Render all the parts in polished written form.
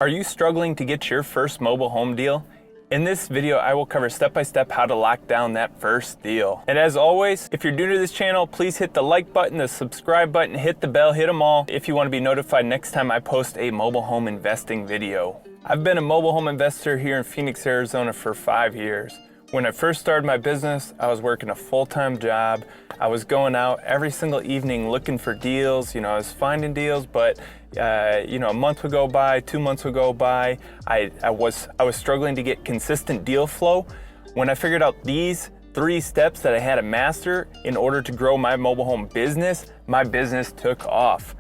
Are you struggling to get your first mobile home deal? In this video, I will cover step-by-step how to lock down that first deal. And as always, if you're new to this channel, please hit the like button, the subscribe button, hit the bell, hit them all if you want to be notified next time I post a mobile home investing video. I've been a mobile home investor here in Phoenix, Arizona for 5 years. When I first started my business, I was working a full-time job. I was going out every single evening looking for deals. I was finding deals, but a month would go by, 2 months would go by. I was struggling to get consistent deal flow. When I figured out these 3 steps that I had to master in order to grow my mobile home business, my business took off.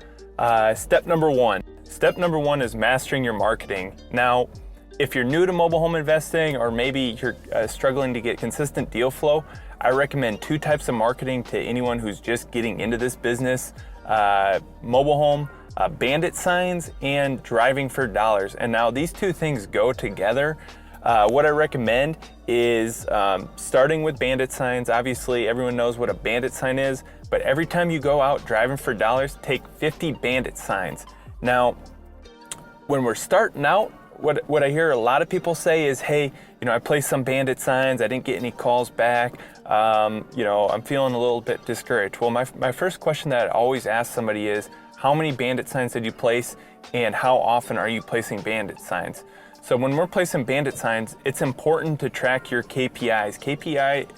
Step number one is mastering your marketing. Now, if you're new to mobile home investing, or maybe you're struggling to get consistent deal flow, I recommend 2 types of marketing to anyone who's just getting into this business: mobile home, bandit signs, and driving for dollars. And now these 2 things go together. What I recommend is starting with bandit signs. Obviously, everyone knows what a bandit sign is, but every time you go out driving for dollars, take 50 bandit signs. Now, when we're starting out, what I hear a lot of people say is, hey, I placed some bandit signs, I didn't get any calls back, I'm feeling a little bit discouraged. Well, my first question that I always ask somebody is, how many bandit signs did you place, and how often are you placing bandit signs? So when we're placing bandit signs, it's important to track your KPIs. KPIs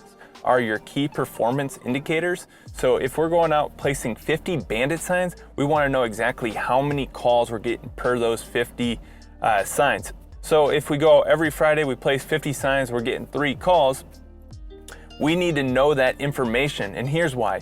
are your key performance indicators. So if we're going out placing 50 bandit signs, we want to know exactly how many calls we're getting per those 50 signs. So if we go every Friday, we place 50 signs, we're getting 3 calls. We need to know that information, and here's why.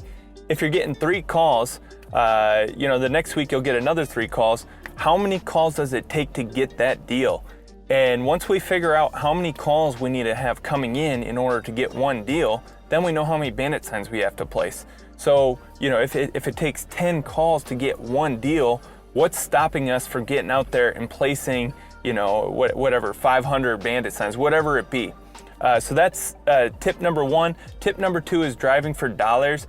If you're getting 3 calls, the next week you'll get another 3 calls. How many calls does it take to get that deal? And once we figure out how many calls we need to have coming in order to get one deal, then we know how many bandit signs we have to place. So, if it takes 10 calls to get one deal, what's stopping us from getting out there and placing, whatever, 500 bandit signs, whatever it be? So that's tip number 1. Tip number 2 is driving for dollars.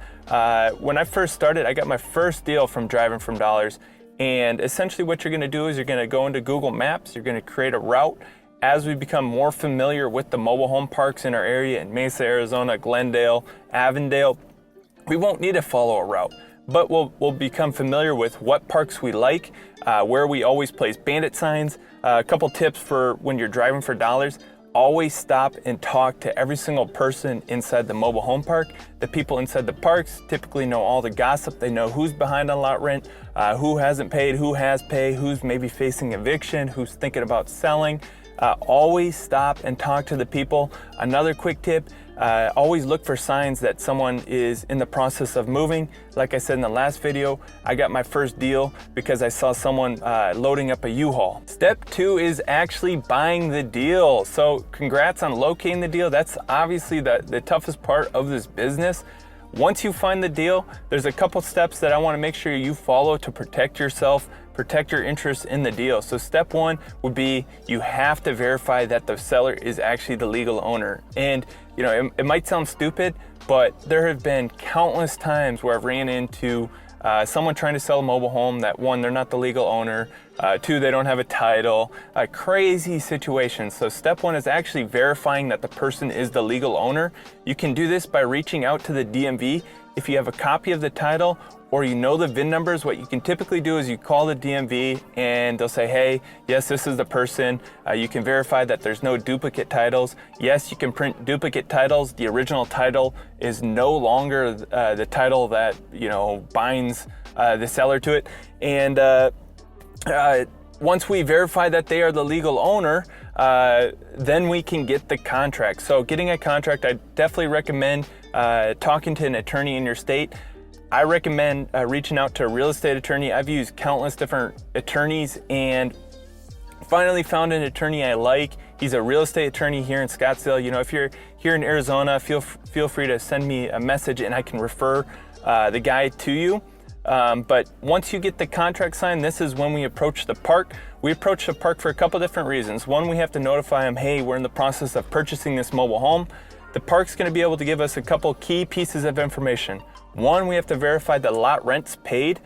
When I first started, I got my first deal from driving from dollars. And essentially what you're going to do is you're going to go into Google Maps, you're going to create a route. As we become more familiar with the mobile home parks in our area in Mesa, Arizona, Glendale, Avondale, we won't need to follow a route. But we'll become familiar with what parks we like, where we always place bandit signs. A couple tips for when you're driving for dollars: always stop and talk to every single person inside the mobile home park. The people inside the parks typically know all the gossip. They know who's behind on lot rent, who hasn't paid, who has paid, who's maybe facing eviction, who's thinking about selling. Always stop and talk to the people. Another quick tip: always look for signs that someone is in the process of moving. Like I said in the last video, I got my first deal because I saw someone loading up a U-Haul. Step 2 is actually buying the deal. So congrats on locating the deal. That's obviously the toughest part of this business. Once you find the deal, there's a couple steps that I want to make sure you follow to protect yourself, protect your interest in the deal. So step 1 would be, you have to verify that the seller is actually the legal owner. And it might sound stupid, but there have been countless times where I've ran into someone trying to sell a mobile home that, 1, they're not the legal owner, 2, they don't have a title, crazy situations. So step 1 is actually verifying that the person is the legal owner. You can do this by reaching out to the DMV. If you have a copy of the title or the VIN numbers, what you can typically do is you call the DMV and they'll say, hey, yes, this is the person. You can verify that there's no duplicate titles. Yes, you can print duplicate titles. The original title is no longer the title that binds the seller to it. And once we verify that they are the legal owner, then we can get the contract. So getting a contract, I definitely recommend talking to an attorney in your state. I recommend reaching out to a real estate attorney. I've used countless different attorneys and finally found an attorney I like. He's a real estate attorney here in Scottsdale. If you're here in Arizona, feel free to send me a message and I can refer the guy to you. But once you get the contract signed, this is when we approach the park. We approach the park for a couple different reasons. 1, we have to notify them, hey, we're in the process of purchasing this mobile home. the park's going to be able to give us a couple key pieces of information. One, we have to verify that lot rent's paid.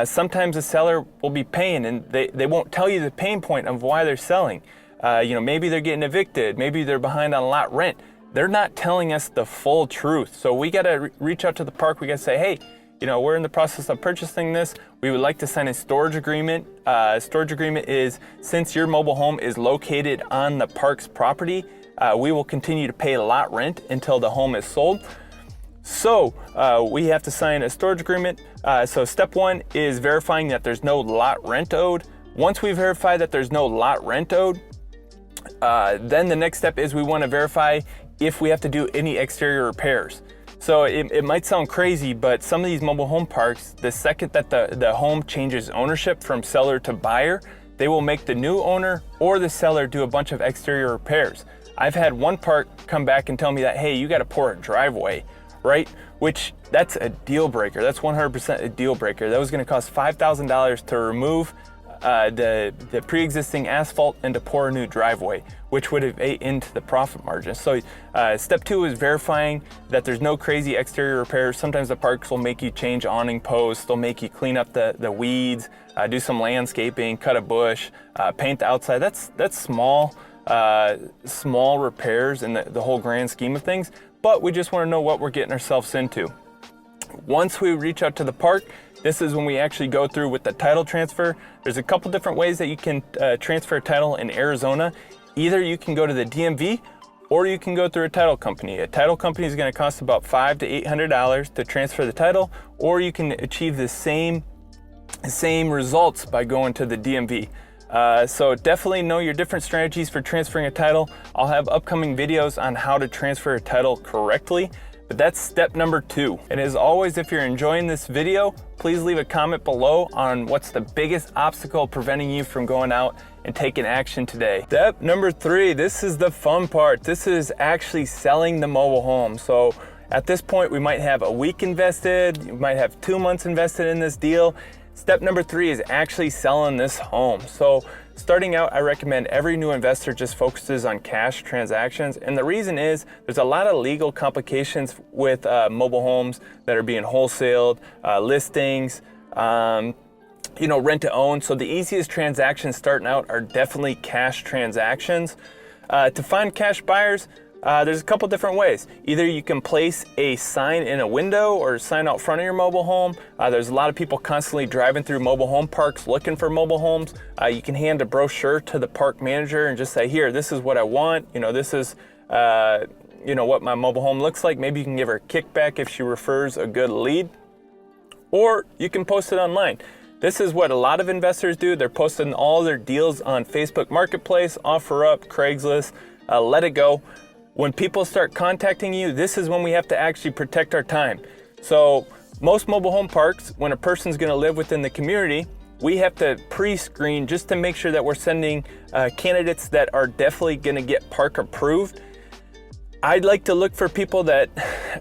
Sometimes the seller will be paying and they won't tell you the pain point of why they're selling. Maybe they're getting evicted, maybe they're behind on lot rent. They're not telling us the full truth. So we got to reach out to the park. We got to say, hey, we're in the process of purchasing this. We would like to sign a storage agreement. Storage agreement is, since your mobile home is located on the park's property, we will continue to pay lot rent until the home is sold. So we have to sign a storage agreement. So step one is verifying that there's no lot rent owed. Once we verify that there's no lot rent owed, then the next step is we want to verify if we have to do any exterior repairs. So it might sound crazy, but some of these mobile home parks, the second that the home changes ownership from seller to buyer, they will make the new owner or the seller do a bunch of exterior repairs. I've had one park come back and tell me that, hey, you got to pour a driveway, right? Which that's a deal breaker. That's 100% a deal breaker. That was going to cost $5,000 to remove the pre-existing asphalt and to pour a new driveway, which would have ate into the profit margin. So step two is verifying that there's no crazy exterior repairs. Sometimes the parks will make you change awning posts. They'll make you clean up the weeds, do some landscaping, cut a bush, paint the outside. That's small repairs in the whole grand scheme of things, but we just want to know what we're getting ourselves into. Once we reach out to the park, this is when we actually go through with the title transfer. There's a couple different ways that you can transfer a title in Arizona. Either you can go to the DMV or you can go through a title company. A title company is going to cost about $500 to $800 to transfer the title, or you can achieve the same results by going to the DMV. So definitely know your different strategies for transferring a title. I'll have upcoming videos on how to transfer a title correctly. But that's step number two. And as always, if you're enjoying this video, please leave a comment below on what's the biggest obstacle preventing you from going out and taking action today. Step number three, this is the fun part. This is actually selling the mobile home. So at this point, we might have a week invested, you might have 2 months invested in this deal. Step number three is actually selling this home. So starting out, I recommend every new investor just focuses on cash transactions. And the reason is there's a lot of legal complications with mobile homes that are being wholesaled, listings, rent to own. So the easiest transactions starting out are definitely cash transactions. To find cash buyers, there's a couple different ways. Either you can place a sign in a window or a sign out front of your mobile home. There's a lot of people constantly driving through mobile home parks looking for mobile homes. You can hand a brochure to the park manager and just say, here, this is what I want. This is what my mobile home looks like. Maybe you can give her a kickback if she refers a good lead. Or you can post it online. This is what a lot of investors do. They're posting all their deals on Facebook Marketplace, OfferUp, Craigslist, Let It Go. When people start contacting you, this is when we have to actually protect our time. So most mobile home parks, when a person's gonna live within the community, we have to pre-screen just to make sure that we're sending candidates that are definitely gonna get park approved. I'd like to look for people that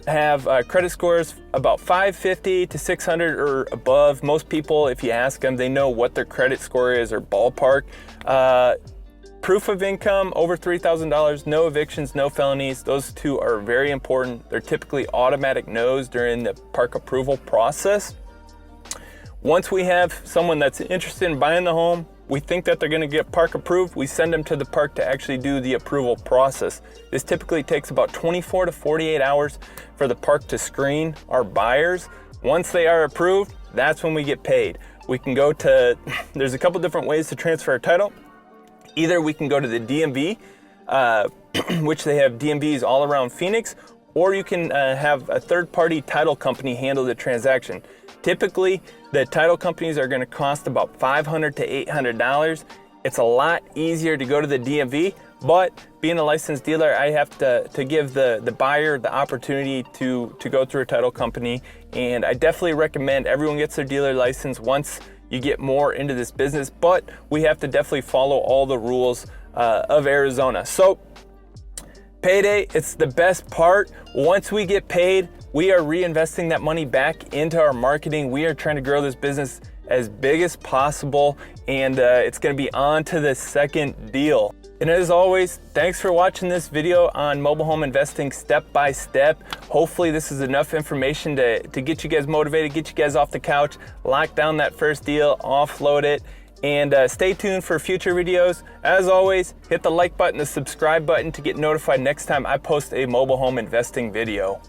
have credit scores about 550 to 600 or above. Most people, if you ask them, they know what their credit score is or ballpark. Proof of income over $3,000, no evictions, no felonies. Those two are very important. They're typically automatic no's during the park approval process. Once we have someone that's interested in buying the home, we think that they're gonna get park approved, we send them to the park to actually do the approval process. This typically takes about 24 to 48 hours for the park to screen our buyers. Once they are approved, that's when we get paid. We can go to, there's a couple different ways to transfer a title. Either we can go to the DMV, which they have DMVs all around Phoenix, or you can have a third-party title company handle the transaction. Typically, the title companies are gonna cost about $500 to $800. It's a lot easier to go to the DMV, but being a licensed dealer, I have to give the buyer the opportunity to go through a title company. And I definitely recommend everyone gets their dealer license once you get more into this business, but we have to definitely follow all the rules of Arizona. So payday, it's the best part. Once we get paid, we are reinvesting that money back into our marketing. We are trying to grow this business as big as possible, and it's gonna be on to the second deal. And as always, thanks for watching this video on mobile home investing step by step. Hopefully this is enough information to get you guys motivated, get you guys off the couch, lock down that first deal, offload it, and stay tuned for future videos. As always, hit the like button, the subscribe button to get notified next time I post a mobile home investing video.